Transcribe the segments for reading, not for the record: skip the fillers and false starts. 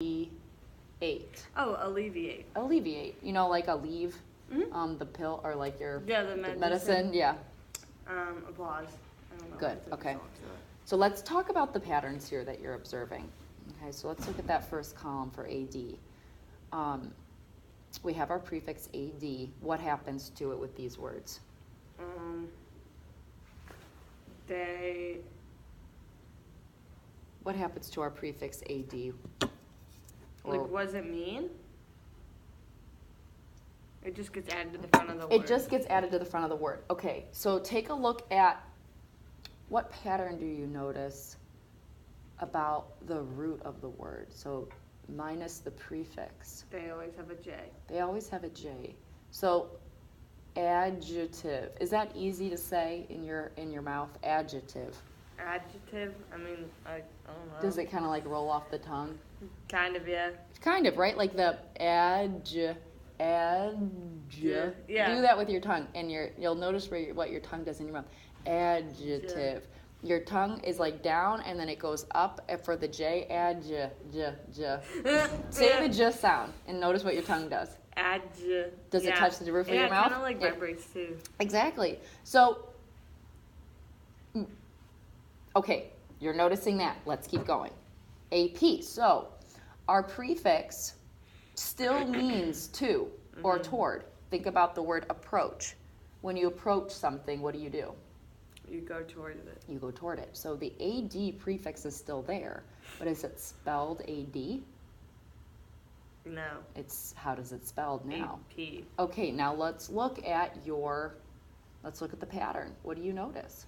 Oh, alleviate. Alleviate. You know, like Aleve, the pill, or like your the medicine. Yeah. Applause. I don't know. Good. Okay. So let's talk about the patterns here that you're observing. Okay, so let's look at that first column for AD. We have our prefix AD. What happens to it with these words? What happens to our prefix AD? Like, what does it mean? It just gets added to the front of the word. It just gets added to the front of the word. Okay, so take a look at what pattern do you notice about the root of the word? So minus the prefix. They always have a J. They always have a J. So adjective. Is that easy to say in your mouth? Adjective. Adjective? I mean, I don't know. Does it kind of like roll off the tongue? Kind of, yeah. Kind of, right? Like the yeah. Do that with your tongue, and you'll notice what your tongue does in your mouth. Adjective. Your tongue is like down, and then it goes up for the J. Say the J sound, and notice what your tongue does. Does it touch the roof of your mouth? It kind of like vibrates too. Exactly. So, okay, you're noticing that. Let's keep going. AP. So, our prefix still means to or toward. Think about the word approach. When you approach something, what do? You go toward it. You go toward it. So the AD prefix is still there, but is it spelled AD? No. How does it spelled now? AP. Okay, now let's look at the pattern. What do you notice?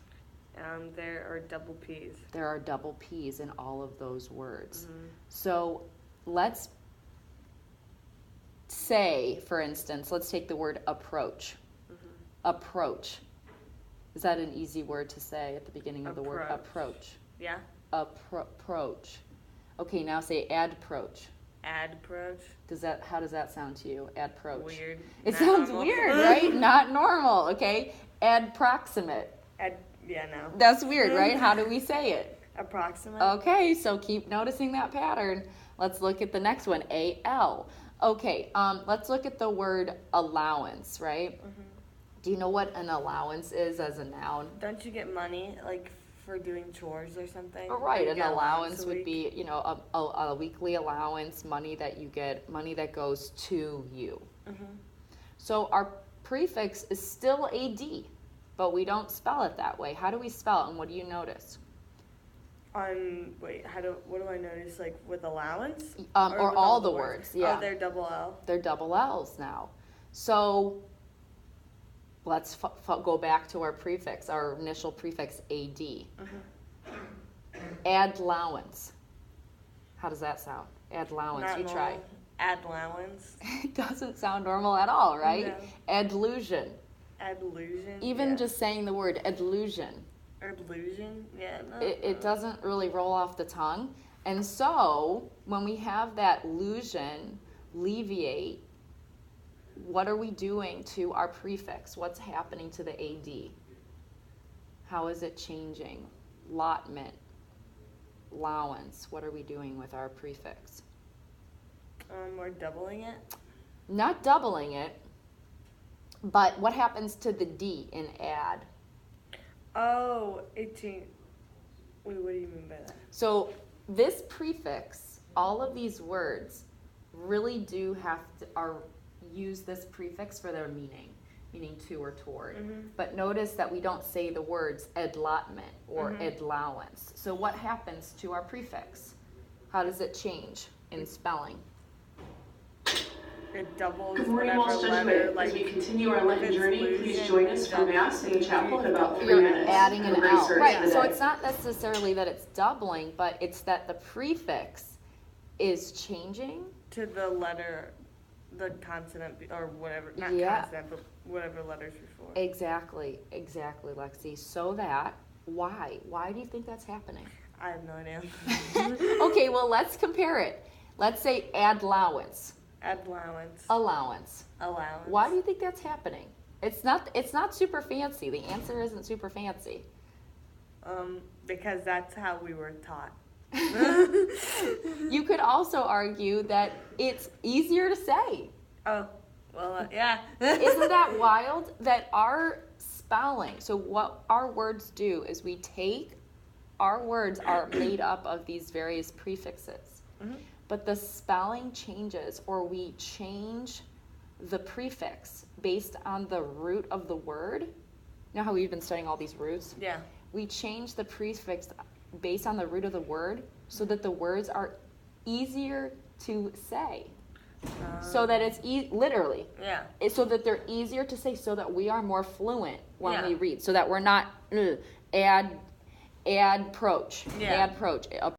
There are double P's. There are double P's in all of those words. So let's say, for instance, let's take the word approach. Approach. Is that an easy word to say at the beginning of the word? Approach. Yeah. Approach. Okay, now say adproach. Adproach. How does that sound to you? Adproach. Weird. It sounds weird, right? Not normal. Okay. Adproximate. No. That's weird, right? How do we say it? Approximate. Okay, so keep noticing that pattern. Let's look at the next one. AL. Okay. Let's look at the word allowance, right? Do you know what an allowance is as a noun? Don't you get money, like, for doing chores or something? Oh, right. An allowance would be, a weekly allowance, money that you get, money that goes to you. So our prefix is still AD, but we don't spell it that way. How do we spell it, and what do you notice? What do I notice, like, with allowance? Or all the words, yeah. Oh, they're double L. They're double L's now. So let's go back to our prefix, our initial prefix, AD. Adlowance. How does that sound? Adlowance, you try. Adlowance. It doesn't sound normal at all, right? No. Adlusion. Adlusion? Even just saying the word adlusion. Adlusion? Yeah. No, it doesn't really roll off the tongue. And so, when we have that lusion, alleviate, what are we doing to our prefix? What's happening to the AD? How is it changing? Allotment, allowance. What are we doing with our prefix? We're doubling it? Not doubling it, but what happens to the D in add? Oh, it changed. Wait, what do you mean by that? So this prefix, all of these words really do use this prefix for their meaning to or toward. But notice that we don't say the words allotment or allowance. So what happens to our prefix? How does it change in spelling? It doubles Good morning, whatever letter. As we continue our Lenten journey, please join us for Mass in the chapel in about 3 You're minutes. adding an L. Right, so day. it's not necessarily that it's doubling, but it's that the prefix is changing. To the letter, the consonant, or whatever, not consonant, but whatever letters before. Exactly, Lexi. So that, why? Why do you think that's happening? I have no idea. Okay, well, let's compare it. Let's say allowance. Allowance. Why do you think that's happening? It's not super fancy. The answer isn't super fancy. Because that's how we were taught. You could also argue that it's easier to say. Oh, well, yeah. Isn't that wild? That our spelling, so what our words do is we take, our words are made up of these various prefixes. Mm-hmm. But the spelling changes, or we change the prefix based on the root of the word. You know how we've been studying all these roots? Yeah. We change the prefix based on the root of the word so that the words are easier to say. So that it's literally. Yeah. So that they're easier to say, so that we are more fluent when we read. So that we're not approach. Yeah. Approach.